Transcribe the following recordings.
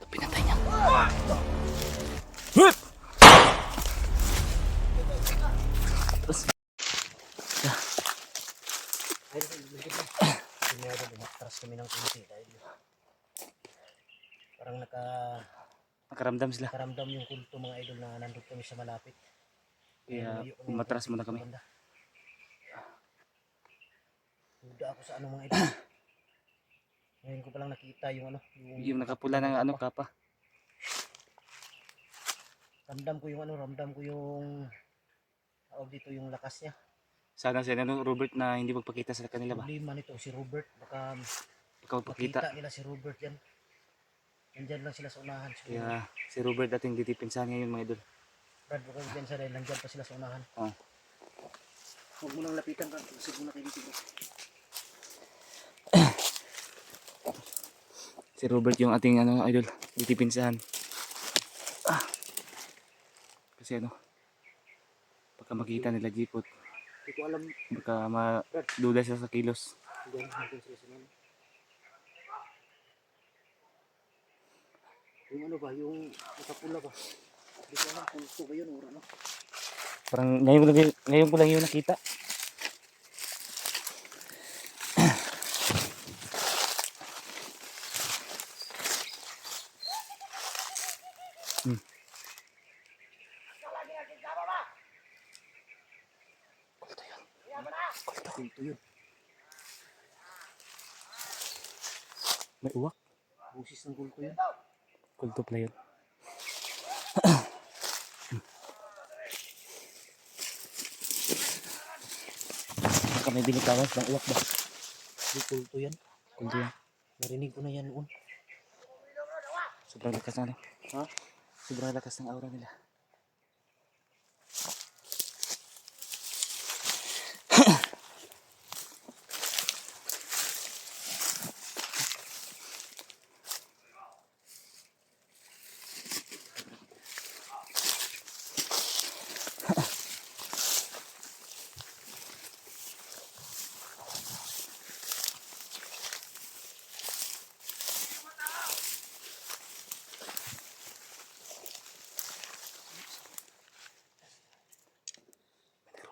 Pinatay niya. Tapos, Umatras kami ng kunti dahil parang nakaramdam sila. nakaramdam yung kulto mga idol na nandun kami sa malapit. Kaya umatras muna kami. Duda ako sa ano mga idol. Ngayon ko palang nakita yung ano. Yung nakapula ng ano, kapa. Ramdam ko yung tawag dito yung lakas niya. Sana si ano, Robert na hindi magpakita sa kanila ba? Problema nito si Robert. Baka Ikaw magpakita. makita nila si Robert yan. Nandyan lang sila sa unahan. Siguro. Kaya si Robert dating ditipinsahan ngayon mga idol. Brad, baka dyan sa dahil nandyan pa sila sa unahan. Oh. Huwag mo nang lapitan ka. Kasi muna kayo dito. Si Robert yung ating ano, idol, ditipinsahan. Kasi ano, baka makita nila Jipot. Hindi ko alam. Baka maduda sila sa kilos. Diyan, nandun sila sa unahan. Yung ano ba, yung nakapula ba? Hindi ko alam kung ito ba yun o ano. Parang ngayon ko lang yung nakita. Kulto yun. May uwak. Busis ng kulto yun. Kulto pala yun. Baka may binitawan ng uwak ba? Hindi kulto yan. Kulto yan. Narinig ko na yan noon. Sobrang lakas na ano. Ha? Sobrang lakas ng aura nila.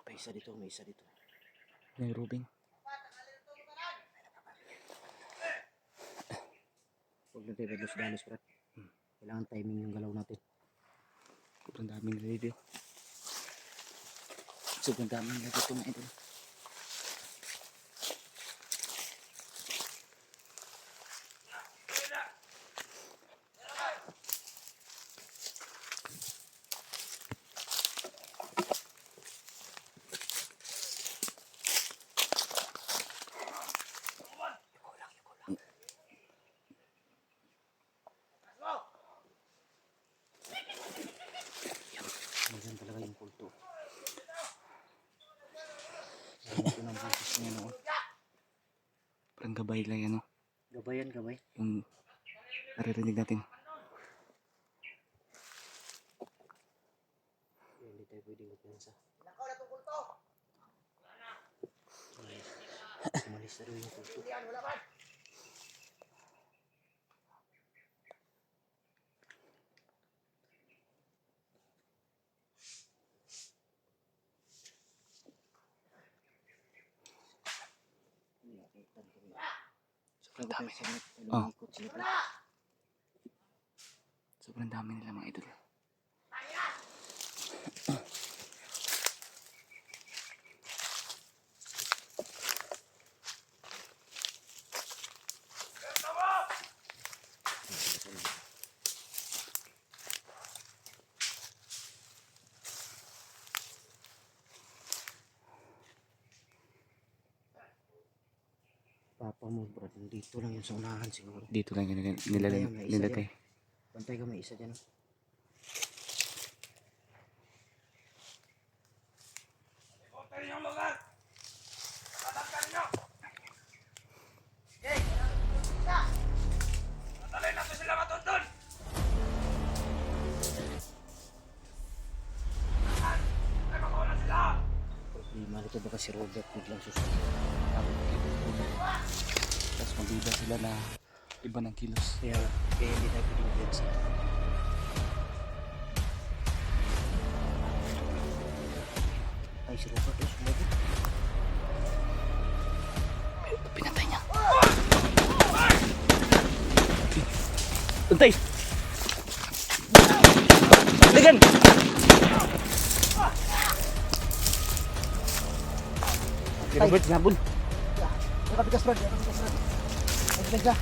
May isa dito, may isa dito. May Rubing. Huwag na tayo dalos-dalos, Brad. Kailangan timing yung galaw natin. Sobrang daming nila dito. Sobrang daming nila dito mga idol. Nandiyan talaga yung kulto. Narinig ko ng busis niya noon. Parang gabay lang yan, no? Gabay yan, gabay. Yung naririnig natin. Hindi tayo pwedeng magpinsa. Umalis na rin yung kulto. Sobrang dami nila. Oh. Sobrang dami nila mga idol. Papa mo, Brad. Dito lang yung sa unahan siguro. Dito lang yung nilagay. Bantay ka, may isa dyan. Problema nito baka si Robert biglang susunod. Tapos Nagduda sila na iba ng kilos. Kaya hindi tayo pwede mag-edge. Ay, si Robert, ay, sumabot. Pinatay niya. Untay! Ligan! Si Robert, sinabon. Nakapikas, Brad. Nakapikas, Brad. Nakapikas ka.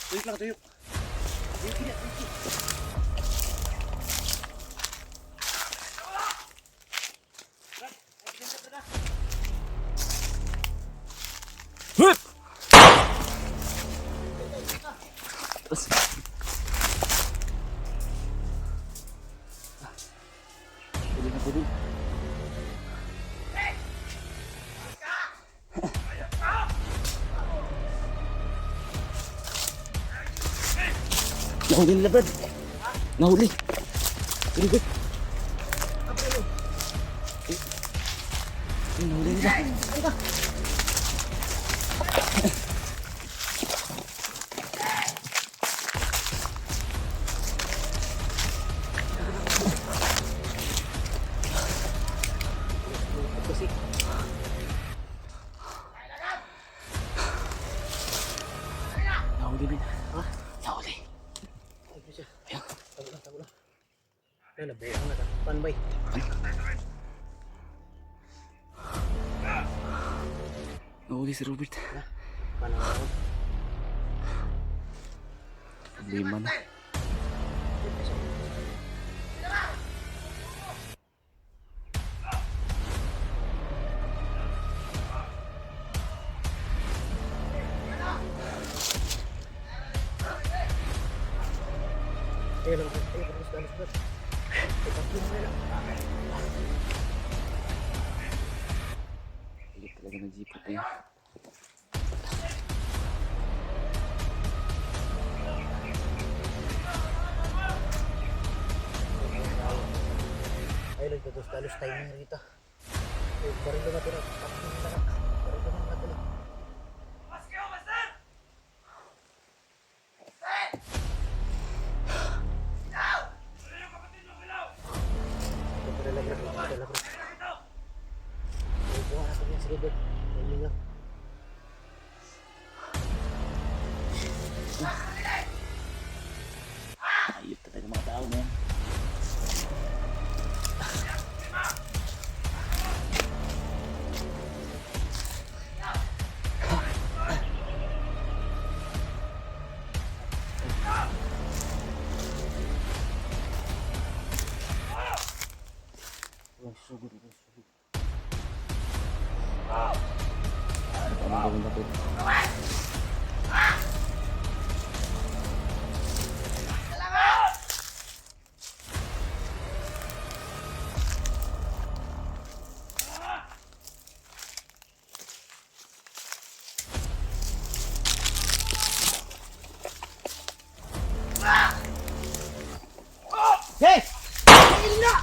Tuyok lang, tuyok. Tuyok, tuyok, tuyok. Hup! Terus. Pwede. Nahuli nila, Brad. Nahuli. Very good. Nahuli nila. Kasi, Nahuli nila. ha? Nahuli. Ay, siya. Ayan. Tago lang. Ay, nabayaan na. Panbay. Nahuli si Robert. Panang. Lima na. Ayun lang. Ayun, alis, Brad. Ay, tatlo na lang. Hindi talaga nag-jeepot na yun. Ay, nagdados-dalos tayo na rito. Ay, baril na natin. Tatlo na lang. Baril na natin. Ayop talaga mga tao na yan. Ano gawin natin? Hey! Uwi na!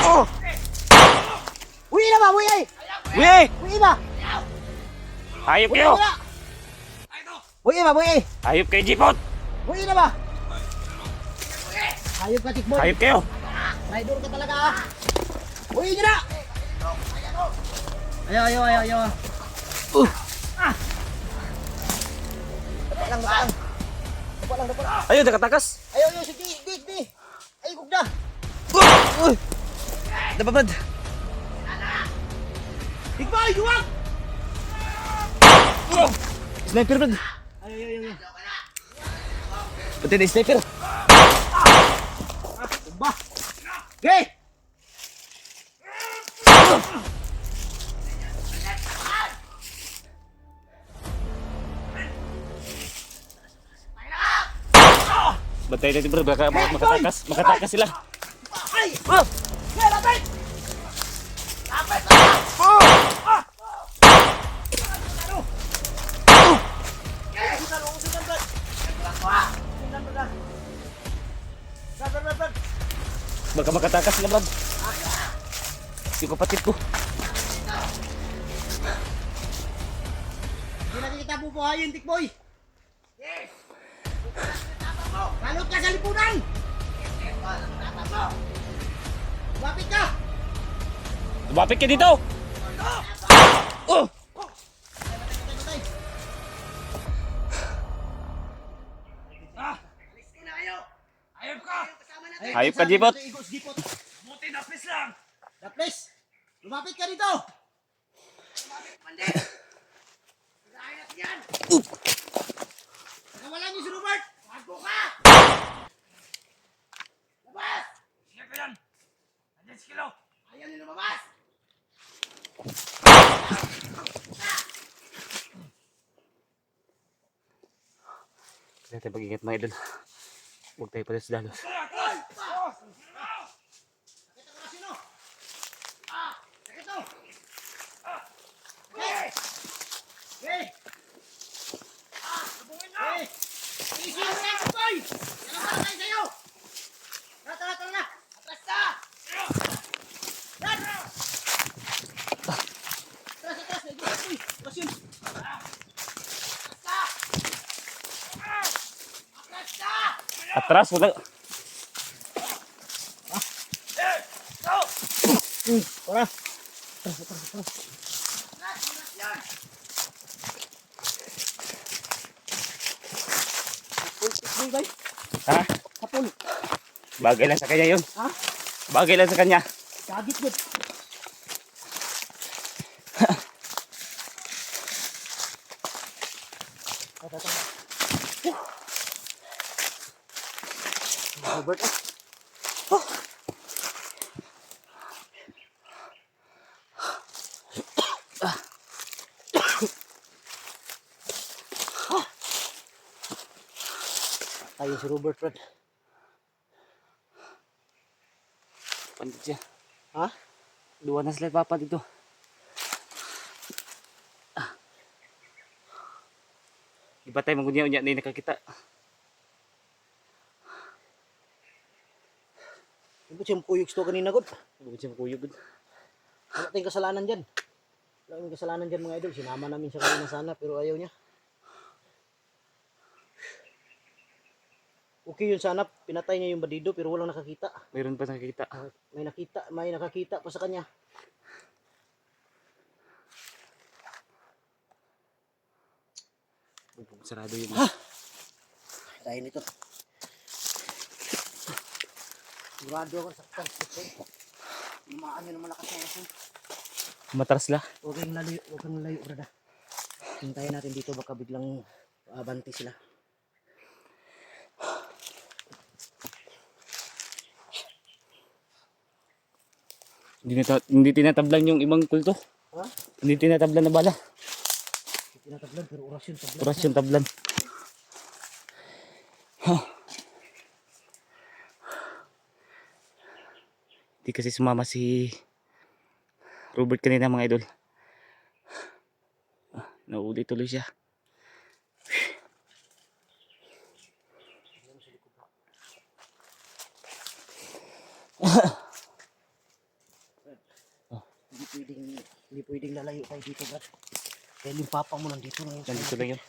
Oh! Uwi na ba? Uwi! Uy! Uwi ba? Hayop Uwi kayo! na! Uwi ba? Uwi! Hayop kayo, jeepot! Uwi na ba? Hayop ka, tikboy! Hayop kayo! Rider ka talaga ah! Uwi nyo na! Ayaw. Dapat lang. Ayun, nakatakas! Ayaw, sige, di. Ay, gugda. Uy! Napapad! Tikboy, yuwag! Sniper, Brad! Ayaw. Pati na sniper! Ba? Okay! Bantay natin, bro. Baka makatakas sila. Ay! Oh! Hey, lapit! Baka makatakas sila, Brad. Yung kapatid ko. Hindi natin kita bubuhayin, Tikboy! Yes! Balot ka sa lipunan! Lumapit ka! Lumapit ka dito! Oh! Patay! Alis ka na kayo! Ayop ka! Kasama natin! Hayop ka, Jipot. Jipot! Buti na please lang! Daples! Lumapit ka dito! Lumapit man din! Sirahin natin yan! Nakawalan niyo si Robert! Bago ka! Labas! Sige ko yan! Nandiyan si Kilo! Ayaw niyo lumabas! Kaya tayo pag-ingat mga idol. Huwag tayo pala sa dalos. Tara! Nakita ko na sino! Sakit to! Hey! Hey! Sabungin na! Hey! Easy mo lang, Tikboy! Yan ang bagay sa'yo! Tara, tara, tara na! Atras na! Brad! Atras, atras! Tikboy! Atras yun! Atras na! Atras, wala. Tara! Atras yan! Tikboy, bay! Ha? Kapul! Bagay lang sa kanya yun. Ha? Bagay lang sa kanya. Kagit good! Tara, tara. Robert, ayun si Robert, Brad. Pandit siya. Ha? Duwa na sila papa dito. Di ba tayo magunya-unya na yung nakakita? Ano ba siyang kuyog sto kanina, God? Huwag siya makuyog. Wala tayong kasalanan dyan. Wala tayong kasalanan dyan, mga idol. Sinama namin siya kanina sana, pero ayaw niya. Okay yun sana, pinatay niya yung bandido, pero walang nakakita. Mayroon pa nakakita. May nakakita pa sa kanya. Sarado yun. Tayo nito. Sigurado ako sa saktan. Lumaan nyo ng malakas na aso. Matras la. Huwag kang layo, brada. Hintayin natin dito, baka biglang abanti sila. Hindi tinatablan yung ibang kulto. Ha? Hindi tinatablan na bala. Tinatablan, pero orasyon tablan. Oras yung tablan. Hindi kasi sumama si Robert kanina mga idol. Nauli tuloy siya. Hindi pwedeng lalayo tayo dito, brad. Dahil yung papa mo nandito na yun. Nandito lang yun.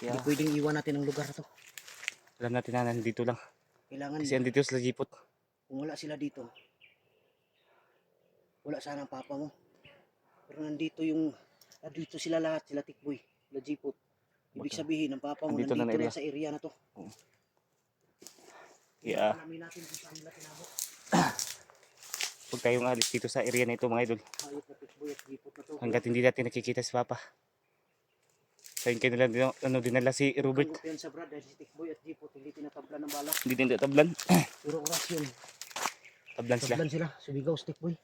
Hindi pwedeng iwan natin ang lugar na to. Alam natin na nandito lang. Kailangan, Kasi andito sila Jipot. kung wala sila dito, wala sana ang papa mo. Pero nandito sila lahat, sila Tikboy, sila Jipot. Ibig Baka sabihin, ang papa mo andito lang nandito na na sa area na to. Yeah. Alamin natin kung saan nila tinabot. Huwag tayong alis dito sa area na ito mga idol. Hayop na Tikboy at Jipot na to. Hanggat hindi natin nakikita si Papa. Sayin kayo nila dinala si Robert. Ang kumpiyansa, brad, dahil si Tikboy at Jipot hindi tinatablan ng bala. Hindi din tablan. Pero orasyon, Tablan sila. tablan sila, sumigaw si Tikboy.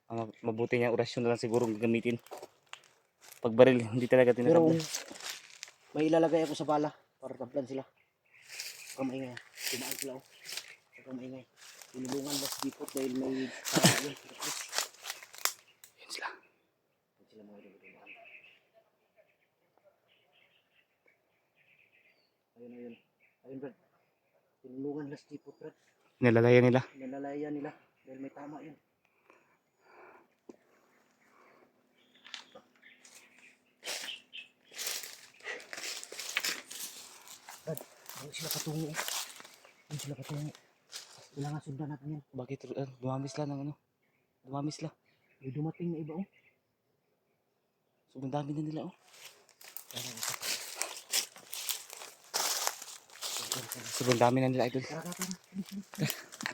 Ang mabuti niya orasyon na lang siguro gamitin. Pag baril, hindi talaga Pero tinatablan. may ilalagay ako sa bala para tablan sila. Huwag kang maingay. Tumaan sila, oh. Huwag kang maingay. Tinulungan ba si Jipot dahil may yun. Yun sila. Huwag sila mga tinulungan. Ayun. Ayun, brad. Tinulungan lang si Jipot, brad. Nalalayan nila. Nalalayan nila dahil may tama yun. Doon sila patungo. Doon sila patungo. Kailangan sundan natin yan. Bakit dumamis lang ng ano? Dumamis lang. May dumating na iba oh. Sobrang dami na nila oh. Sobrang dami na nila idol. Tara, tara, tara.